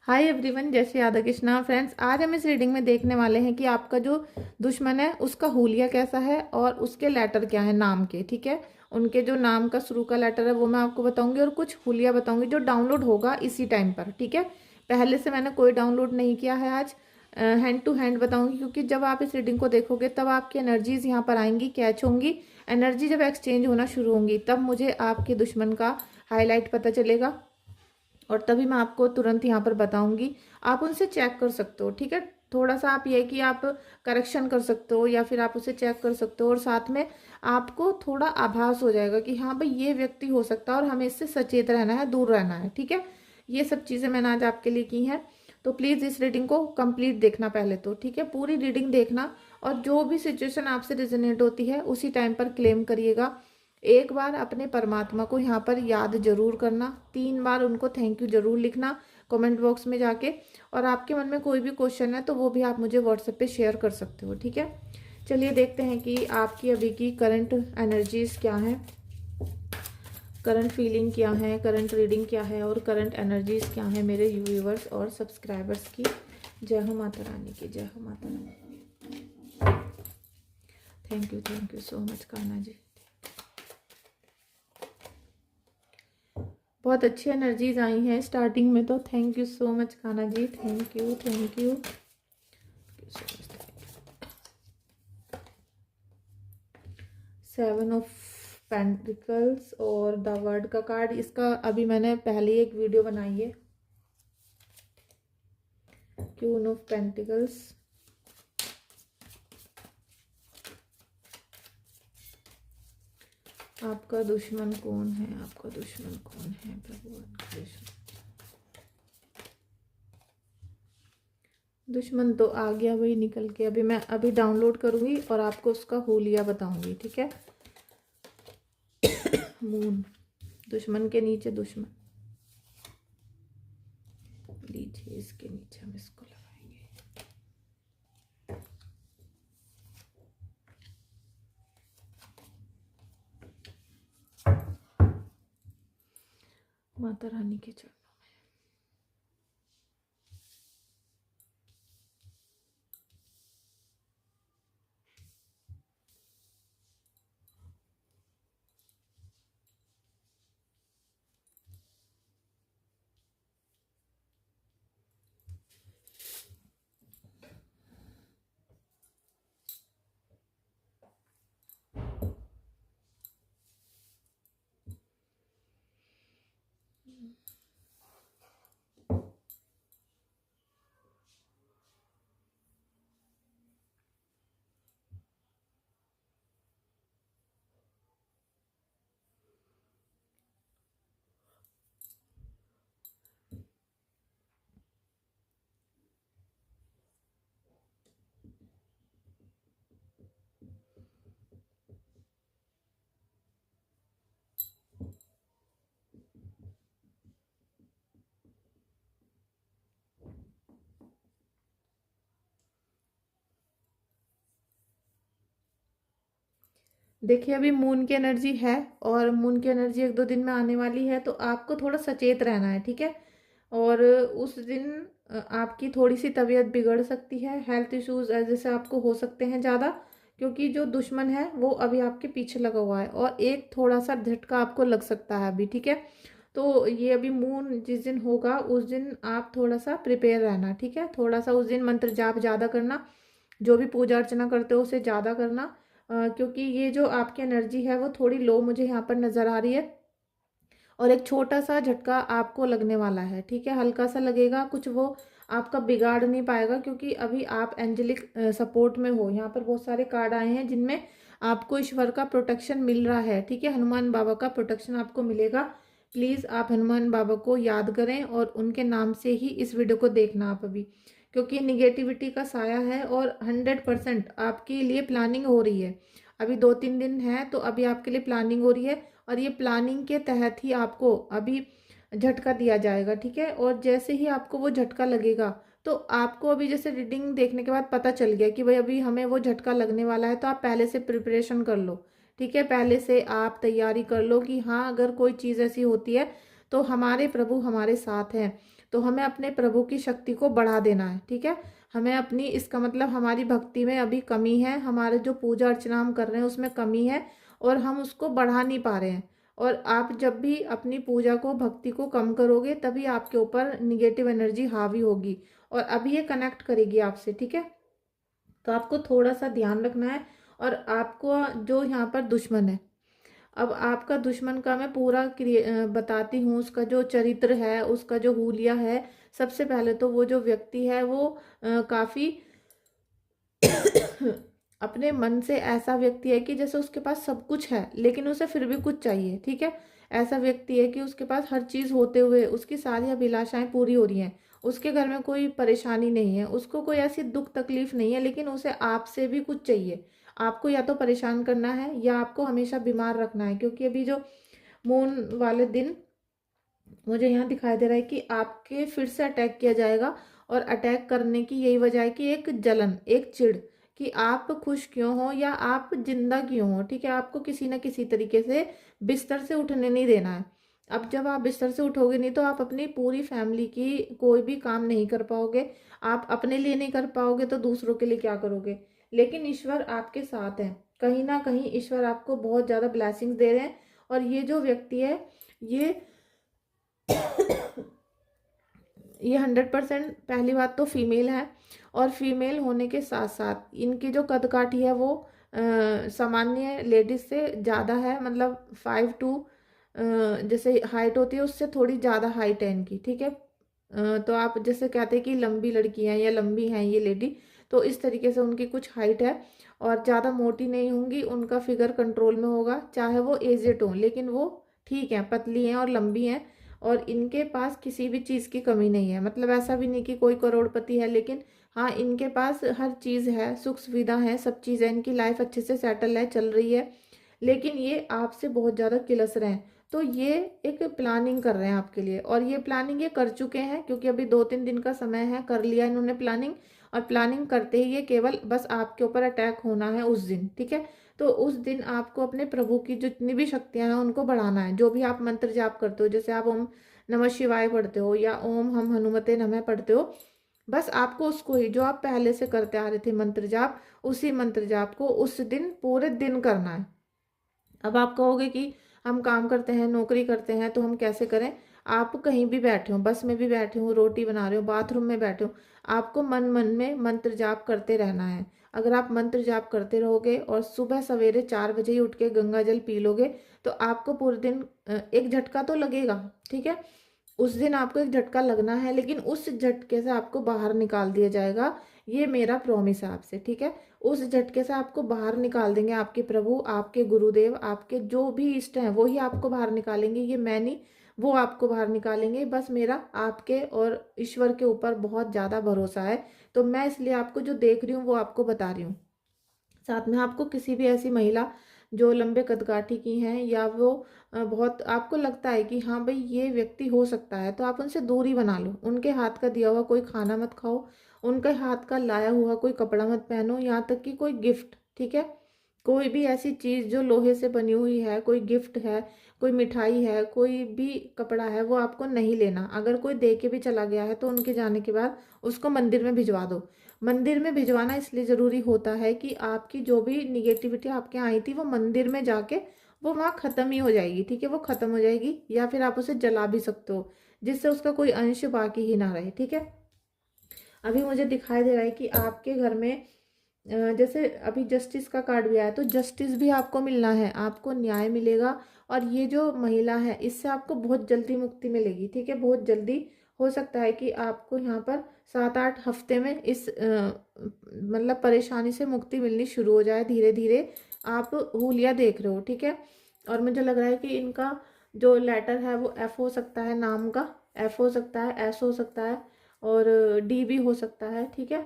Hi everyone, जय Shri Radha Krishna. Friends, आज हम इस रीडिंग में देखने वाले हैं कि आपका जो दुश्मन है उसका हुलिया कैसा है और उसके लेटर क्या है नाम के। ठीक है, उनके जो नाम का शुरू का लेटर है वो मैं आपको बताऊंगी और कुछ हुलिया बताऊंगी जो डाउनलोड होगा इसी टाइम पर। ठीक है, पहले से मैंने कोई डाउनलोड नहीं किया है। आज हैंड टू हैंड बताऊंगी क्योंकि जब आप इस रीडिंग को देखोगे तब आपकी एनर्जीज यहाँ पर आएंगी, कैच होंगी। एनर्जी जब एक्सचेंज होना शुरू होंगी तब मुझे आपके दुश्मन का हाईलाइट पता चलेगा और तभी मैं आपको तुरंत यहाँ पर बताऊंगी। आप उनसे चेक कर सकते हो। ठीक है, थोड़ा सा आप ये कि आप करेक्शन कर सकते हो या फिर आप उसे चेक कर सकते हो और साथ में आपको थोड़ा आभास हो जाएगा कि हाँ भाई ये व्यक्ति हो सकता है और हमें इससे सचेत रहना है, दूर रहना है। ठीक है, ये सब चीज़ें मैंने आज आपके लिए की हैं। तो प्लीज़ इस रीडिंग को कंप्लीट देखना पहले तो। ठीक है, पूरी रीडिंग देखना और जो भी सिचुएशन आपसे रिजोनेट होती है उसी टाइम पर क्लेम करिएगा। एक बार अपने परमात्मा को यहाँ पर याद जरूर करना, 3 बार उनको थैंक यू जरूर लिखना कमेंट बॉक्स में जाके। और आपके मन में कोई भी क्वेश्चन है तो वो भी आप मुझे व्हाट्सएप पे शेयर कर सकते हो। ठीक है, चलिए देखते हैं कि आपकी अभी की करंट एनर्जीज क्या है, करंट फीलिंग क्या है, करंट रीडिंग क्या है और करंट एनर्जीज क्या है मेरे व्यूअर्स और सब्सक्राइबर्स की। जय हो माता रानी की, जय हो माता रानी। Thank you so much Kanha ji. बहुत अच्छी एनर्जीज आई हैं स्टार्टिंग में तो thank you so much Kanha ji, thank you thank you. 7 of pentacles और द वर्ड का कार्ड, इसका अभी मैंने पहले एक वीडियो बनाई है। क्वीन ऑफ पेंटिकल्स, आपका दुश्मन कौन है, आपका दुश्मन कौन है प्रभु। दुश्मन तो आ गया वही निकल के, अभी मैं अभी डाउनलोड करूंगी और आपको उसका हुलिया बताऊंगी। ठीक है, मून, दुश्मन के नीचे दुश्मन, लीजिए इसके नीचे हम इसको लगाएंगे। माता रानी के चरणों। देखिए, अभी मून की एनर्जी है और मून की एनर्जी 1-2 दिन में आने वाली है, तो आपको थोड़ा सचेत रहना है। ठीक है, और उस दिन आपकी थोड़ी सी तबीयत बिगड़ सकती है, हेल्थ इश्यूज जैसे आपको हो सकते हैं ज़्यादा, क्योंकि जो दुश्मन है वो अभी आपके पीछे लगा हुआ है और एक थोड़ा सा झटका आपको लग सकता है अभी। ठीक है, तो ये अभी मून जिस दिन होगा उस दिन आप थोड़ा सा प्रिपेयर रहना। ठीक है, थोड़ा सा उस दिन मंत्र जाप ज़्यादा करना, जो भी पूजा अर्चना करते हो उसे ज़्यादा करना, क्योंकि ये जो आपकी एनर्जी है वो थोड़ी लो मुझे यहाँ पर नज़र आ रही है और एक छोटा सा झटका आपको लगने वाला है। ठीक है, हल्का सा लगेगा, कुछ वो आपका बिगाड़ नहीं पाएगा क्योंकि अभी आप एंजेलिक सपोर्ट में हो। यहाँ पर बहुत सारे कार्ड आए हैं जिनमें आपको ईश्वर का प्रोटेक्शन मिल रहा है। ठीक है, हनुमान बाबा का प्रोटेक्शन आपको मिलेगा। प्लीज़ आप हनुमान बाबा को याद करें और उनके नाम से ही इस वीडियो को देखना आप अभी, क्योंकि निगेटिविटी का साया है और 100% आपके लिए प्लानिंग हो रही है। अभी 2-3 दिन है तो अभी आपके लिए प्लानिंग हो रही है और ये प्लानिंग के तहत ही आपको अभी झटका दिया जाएगा। ठीक है, और जैसे ही आपको वो झटका लगेगा तो आपको अभी जैसे रीडिंग देखने के बाद पता चल गया कि भाई अभी हमें वो झटका लगने वाला है, तो आप पहले से प्रिपरेशन कर लो। ठीक है, पहले से आप तैयारी कर लो कि हाँ अगर कोई चीज़ ऐसी होती है तो हमारे प्रभु हमारे साथ हैं। तो हमें अपने प्रभु की शक्ति को बढ़ा देना है, ठीक है। हमें अपनी, इसका मतलब हमारी भक्ति में अभी कमी है, हमारे जो पूजा अर्चना हम कर रहे हैं उसमें कमी है और हम उसको बढ़ा नहीं पा रहे हैं। और आप जब भी अपनी पूजा को, भक्ति को कम करोगे तभी आपके ऊपर निगेटिव एनर्जी हावी होगी और अभी ये कनेक्ट करेगी आपसे, ठीक है। तो आपको थोड़ा सा ध्यान रखना है। और आपको जो यहाँ पर दुश्मन है, अब आपका दुश्मन का मैं पूरा बताती हूँ, उसका जो चरित्र है, उसका जो हुलिया है। सबसे पहले तो वो जो व्यक्ति है वो काफ़ी अपने मन से ऐसा व्यक्ति है कि जैसे उसके पास सब कुछ है लेकिन उसे फिर भी कुछ चाहिए, ठीक है। ऐसा व्यक्ति है कि उसके पास हर चीज़ होते हुए उसकी सारी अभिलाषाएं पूरी हो रही हैं, उसके घर में कोई परेशानी नहीं है, उसको कोई ऐसी दुख तकलीफ नहीं है, लेकिन उसे आपसे भी कुछ चाहिए। आपको या तो परेशान करना है या आपको हमेशा बीमार रखना है, क्योंकि अभी जो मून वाले दिन मुझे यहाँ दिखाई दे रहा है कि आपके फिर से अटैक किया जाएगा। और अटैक करने की यही वजह है कि एक जलन, एक चिढ़, कि आप खुश क्यों हो या आप जिंदा क्यों हो, ठीक है। आपको किसी न किसी तरीके से बिस्तर से उठने नहीं देना है। अब जब आप बिस्तर से उठोगे नहीं तो आप अपनी पूरी फैमिली की कोई भी काम नहीं कर पाओगे। आप अपने लिए नहीं कर पाओगे तो दूसरों के लिए क्या करोगे। लेकिन ईश्वर आपके साथ है, कहीं ना कहीं ईश्वर आपको बहुत ज़्यादा ब्लैसिंग्स दे रहे हैं। और ये जो व्यक्ति है ये ये 100%, पहली बात तो फीमेल है। और फीमेल होने के साथ साथ इनकी जो कदकाठी है वो सामान्य लेडीज से ज़्यादा है, मतलब 5'2", जैसे हाइट होती है उससे थोड़ी ज़्यादा हाइट है इनकी, ठीक है। तो आप जैसे कहते हैं कि लंबी लड़की हैं या लंबी हैं ये लेडी, तो इस तरीके से उनकी कुछ हाइट है। और ज़्यादा मोटी नहीं होंगी, उनका फिगर कंट्रोल में होगा, चाहे वो एजेड हो लेकिन वो ठीक है, पतली हैं और लंबी हैं। और इनके पास किसी भी चीज़ की कमी नहीं है, मतलब ऐसा भी नहीं कि कोई करोड़पति है, लेकिन हाँ इनके पास हर चीज़ है, सुख सुविधा है, सब चीज़ है, इनकी लाइफ अच्छे से सेटल है, चल रही है। लेकिन ये आपसे बहुत ज़्यादा किलस रहे हैं। तो ये एक प्लानिंग कर रहे हैं आपके लिए, और ये प्लानिंग ये कर चुके हैं, क्योंकि अभी 2-3 दिन का समय है, कर लिया इन्होंने प्लानिंग। और प्लानिंग करते ही ये केवल बस आपके ऊपर अटैक होना है उस दिन, ठीक है। तो उस दिन आपको अपने प्रभु की जितनी भी शक्तियां हैं उनको बढ़ाना है। जो भी आप मंत्र जाप करते हो, जैसे आप ओम नमः शिवाय पढ़ते हो या ओम हम हनुमते नमः पढ़ते हो, बस आपको उसको ही, जो आप पहले से करते आ रहे थे मंत्र जाप, उसी मंत्र जाप को उस दिन पूरे दिन करना है। अब आप कहोगे कि हम काम करते हैं, नौकरी करते हैं, तो हम कैसे करें। आप कहीं भी बैठे हो, बस में भी बैठे हो, रोटी बना रहे हो, बाथरूम में बैठे हो, आपको मन मन में मंत्र जाप करते रहना है। अगर आप मंत्र जाप करते रहोगे और सुबह सवेरे 4 बजे ही उठ के गंगा जल पी लोगे तो आपको पूरे दिन एक झटका तो लगेगा, ठीक है। उस दिन आपको एक झटका लगना है, लेकिन उस झटके से आपको बाहर निकाल दिया जाएगा। ये मेरा प्रॉमिस है आपसे, ठीक है। उस झटके से आपको बाहर निकाल देंगे आपके प्रभु, आपके गुरुदेव, आपके जो भी इष्ट हैं वो ही आपको बाहर निकालेंगे, ये मैं नहीं, वो आपको बाहर निकालेंगे। बस मेरा आपके और ईश्वर के ऊपर बहुत ज़्यादा भरोसा है। तो मैं इसलिए आपको जो देख रही हूँ वो आपको बता रही हूँ। साथ में आपको किसी भी ऐसी महिला जो लंबे कदकाठी की हैं या वो बहुत आपको लगता है कि हाँ भाई ये व्यक्ति हो सकता है, तो आप उनसे दूरी बना लो। उनके हाथ का दिया हुआ कोई खाना मत खाओ, उनके हाथ का लाया हुआ कोई कपड़ा मत पहनो, यहाँ तक कि कोई गिफ्ट, ठीक है। कोई भी ऐसी चीज़ जो लोहे से बनी हुई है, कोई गिफ्ट है, कोई मिठाई है, कोई भी कपड़ा है, वो आपको नहीं लेना। अगर कोई दे के भी चला गया है तो उनके जाने के बाद उसको मंदिर में भिजवा दो। मंदिर में भिजवाना इसलिए ज़रूरी होता है कि आपकी जो भी निगेटिविटी आपके आई थी वो मंदिर में जाके वो वहाँ ख़त्म ही हो जाएगी, ठीक है। वो ख़त्म हो जाएगी, या फिर आप उसे जला भी सकते हो जिससे उसका कोई अंश बाकी ही ना रहे, ठीक है। अभी मुझे दिखाई दे रहा है कि आपके घर में जैसे अभी जस्टिस का कार्ड भी आया, तो जस्टिस भी आपको मिलना है, आपको न्याय मिलेगा। और ये जो महिला है इससे आपको बहुत जल्दी मुक्ति मिलेगी, ठीक है। बहुत जल्दी हो सकता है कि आपको यहाँ पर 7-8 हफ्ते में इस मतलब परेशानी से मुक्ति मिलनी शुरू हो जाए धीरे धीरे। आप हुलिया देख रहे हो, ठीक है। और मुझे लग रहा है कि इनका जो लेटर है वो एफ हो सकता है, नाम का एफ हो सकता है, एस हो सकता है, और डी भी हो सकता है, ठीक है।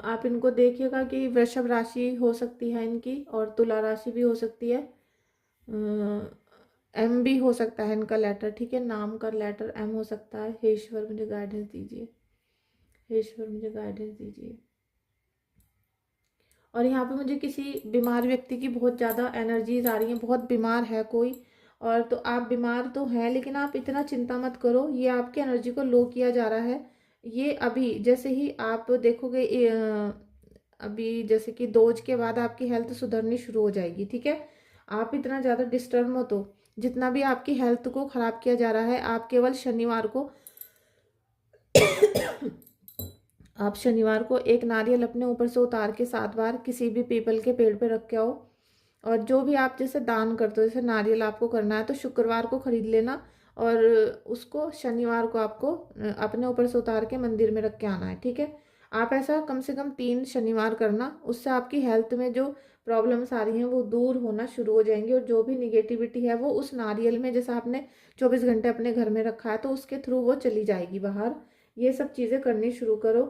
आप इनको देखिएगा कि वृषभ राशि हो सकती है इनकी, और तुला राशि भी हो सकती है। एम भी हो सकता है इनका लेटर, ठीक है। नाम का लेटर एम हो सकता है। हे ईश्वर मुझे गाइडेंस दीजिए, हे ईश्वर मुझे गाइडेंस दीजिए। और यहाँ पे मुझे किसी बीमार व्यक्ति की बहुत ज़्यादा एनर्जीज आ रही हैं, बहुत बीमार है कोई, और तो आप बीमार तो हैं, लेकिन आप इतना चिंता मत करो, ये आपकी एनर्जी को लो किया जा रहा है। ये अभी जैसे ही आप देखोगे अभी जैसे कि दोज के बाद आपकी हेल्थ सुधरनी शुरू हो जाएगी, ठीक है। आप इतना ज़्यादा डिस्टर्ब मत हो। जितना भी आपकी हेल्थ को ख़राब किया जा रहा है, आप केवल शनिवार को आप शनिवार को एक नारियल अपने ऊपर से उतार के 7 बार किसी भी पीपल के पेड़ पे रख के आओ। और जो भी आप जैसे दान करते हो, जैसे नारियल आपको करना है तो शुक्रवार को खरीद लेना, और उसको शनिवार को आपको अपने ऊपर से उतार के मंदिर में रख के आना है, ठीक है। आप ऐसा कम से कम 3 शनिवार करना, उससे आपकी हेल्थ में जो प्रॉब्लम्स आ रही हैं वो दूर होना शुरू हो जाएंगी। और जो भी निगेटिविटी है वो उस नारियल में, जैसा आपने 24 घंटे अपने घर में रखा है, तो उसके थ्रू वो चली जाएगी बाहर। ये सब चीज़ें करनी शुरू करो।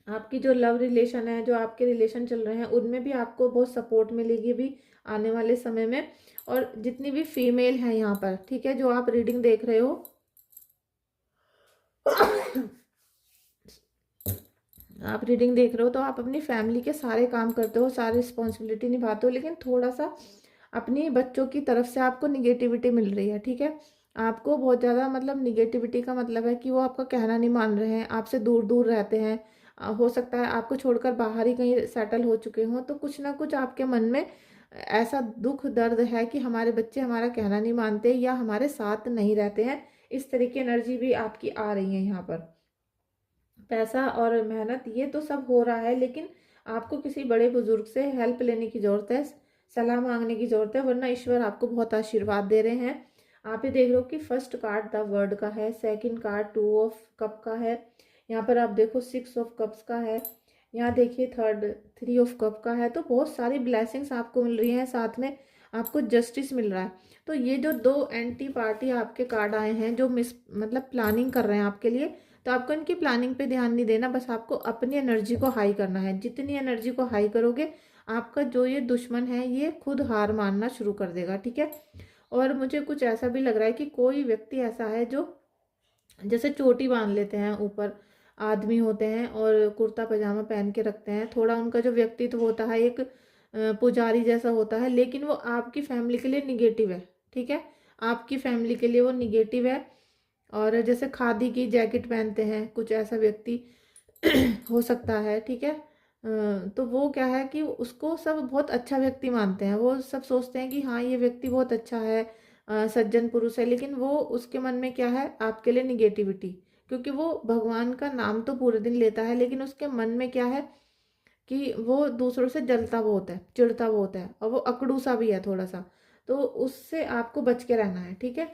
आपकी जो लव रिलेशन है, जो आपके रिलेशन चल रहे हैं, उनमें भी आपको बहुत सपोर्ट मिलेगी भी आने वाले समय में। और जितनी भी फीमेल हैं यहाँ पर, ठीक है, जो आप रीडिंग देख रहे हो, आप रीडिंग देख रहे हो तो आप अपनी फैमिली के सारे काम करते हो, सारी रिस्पॉन्सिबिलिटी निभाते हो, लेकिन थोड़ा सा अपनी बच्चों की तरफ से आपको निगेटिविटी मिल रही है, ठीक है। आपको बहुत ज़्यादा मतलब निगेटिविटी का मतलब है कि वो आपका कहना नहीं मान रहे हैं, आपसे दूर दूर रहते हैं। हो सकता है आपको छोड़कर बाहर ही कहीं सेटल हो चुके हों, तो कुछ ना कुछ आपके मन में ऐसा दुख दर्द है कि हमारे बच्चे हमारा कहना नहीं मानते या हमारे साथ नहीं रहते हैं। इस तरह की एनर्जी भी आपकी आ रही है यहाँ पर। पैसा और मेहनत ये तो सब हो रहा है, लेकिन आपको किसी बड़े बुजुर्ग से हेल्प लेने की ज़रूरत है, सलाह मांगने की ज़रूरत है, वरना ईश्वर आपको बहुत आशीर्वाद दे रहे हैं। आप ये देख रहे हो कि फर्स्ट कार्ड द वर्ड का है, सेकंड कार्ड 2 ऑफ कप का है, यहाँ पर आप देखो 6 ऑफ कप्स का है, यहाँ देखिए थर्ड 3 ऑफ कप का है। तो बहुत सारी ब्लेसिंग्स आपको मिल रही हैं, साथ में आपको जस्टिस मिल रहा है। तो ये जो 2 एंटी पार्टी आपके कार्ड आए हैं, जो मतलब प्लानिंग कर रहे हैं आपके लिए, तो आपको इनकी प्लानिंग पे ध्यान नहीं देना, बस आपको अपनी एनर्जी को हाई करना है। जितनी एनर्जी को हाई करोगे, आपका जो ये दुश्मन है ये खुद हार मानना शुरू कर देगा, ठीक है। और मुझे कुछ ऐसा भी लग रहा है कि कोई व्यक्ति ऐसा है जो जैसे चोटी बांध लेते हैं ऊपर, आदमी होते हैं और कुर्ता पजामा पहन के रखते हैं, थोड़ा उनका जो व्यक्तित्व होता है एक पुजारी जैसा होता है, लेकिन वो आपकी फैमिली के लिए निगेटिव है, ठीक है। आपकी फैमिली के लिए वो निगेटिव है। और जैसे खादी की जैकेट पहनते हैं कुछ ऐसा व्यक्ति हो सकता है, ठीक है। तो वो क्या है कि उसको सब बहुत अच्छा व्यक्ति मानते हैं, वो सब सोचते हैं कि हाँ ये व्यक्ति बहुत अच्छा है, सज्जन पुरुष है, लेकिन वो उसके मन में क्या है आपके लिए निगेटिविटी। क्योंकि वो भगवान का नाम तो पूरे दिन लेता है, लेकिन उसके मन में क्या है कि वो दूसरों से जलता बहुत है, चिढ़ता बहुत है, और वो अकड़ू सा भी है थोड़ा सा। तो उससे आपको बच के रहना है, ठीक है।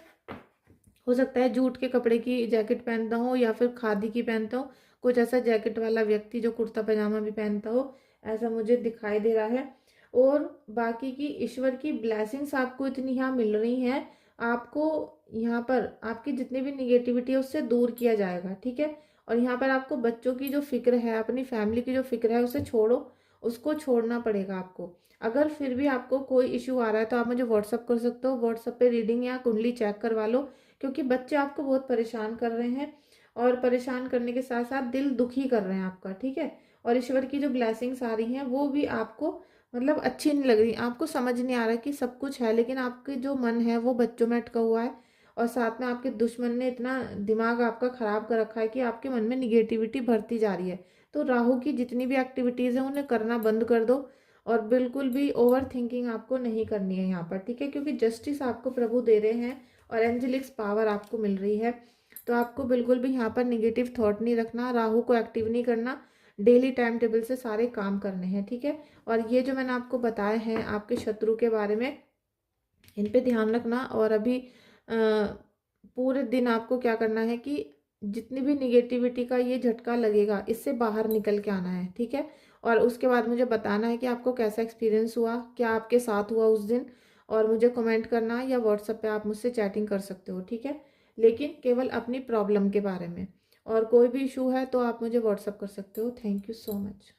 हो सकता है जूट के कपड़े की जैकेट पहनता हो या फिर खादी की पहनता हो, कुछ ऐसा जैकेट वाला व्यक्ति जो कुर्ता पजामा भी पहनता हो, ऐसा मुझे दिखाई दे रहा है। और बाकी की ईश्वर की ब्लेसिंग्स आपको इतनी यहाँ मिल रही हैं, आपको यहाँ पर आपकी जितनी भी निगेटिविटी है उससे दूर किया जाएगा, ठीक है। और यहाँ पर आपको बच्चों की जो फिक्र है, अपनी फैमिली की जो फिक्र है, उसे छोड़ो, उसको छोड़ना पड़ेगा आपको। अगर फिर भी आपको कोई इशू आ रहा है तो आप मुझे व्हाट्सअप कर सकते हो, व्हाट्सअप पे रीडिंग या कुंडली चेक करवा लो, क्योंकि बच्चे आपको बहुत परेशान कर रहे हैं, और परेशान करने के साथ साथ दिल दुखी कर रहे हैं आपका, ठीक है। और ईश्वर की जो ब्लेसिंग्स आ रही हैं वो भी आपको मतलब अच्छी नहीं लग रही, आपको समझ नहीं आ रहा कि सब कुछ है, लेकिन आपके जो मन है वो बच्चों में अटका हुआ है। और साथ में आपके दुश्मन ने इतना दिमाग आपका ख़राब कर रखा है कि आपके मन में निगेटिविटी भरती जा रही है। तो राहु की जितनी भी एक्टिविटीज़ हैं उन्हें करना बंद कर दो, और बिल्कुल भी ओवर थिंकिंग आपको नहीं करनी है यहाँ पर, ठीक है। क्योंकि जस्टिस आपको प्रभु दे रहे हैं और एंजेलिक्स पावर आपको मिल रही है। तो आपको बिल्कुल भी यहाँ पर निगेटिव थॉट नहीं रखना, राहु को एक्टिव नहीं करना, डेली टाइम टेबल से सारे काम करने हैं, ठीक है। और ये जो मैंने आपको बताए हैं आपके शत्रु के बारे में, इन पे ध्यान रखना। और अभी पूरे दिन आपको क्या करना है कि जितनी भी निगेटिविटी का ये झटका लगेगा, इससे बाहर निकल के आना है, ठीक है। और उसके बाद मुझे बताना है कि आपको कैसा एक्सपीरियंस हुआ, क्या आपके साथ हुआ उस दिन, और मुझे कमेंट करना, या व्हाट्सएप पे आप मुझसे चैटिंग कर सकते हो, ठीक है। लेकिन केवल अपनी प्रॉब्लम के बारे में, और कोई भी इशू है तो आप मुझे व्हाट्सएप कर सकते हो। Thank you so much.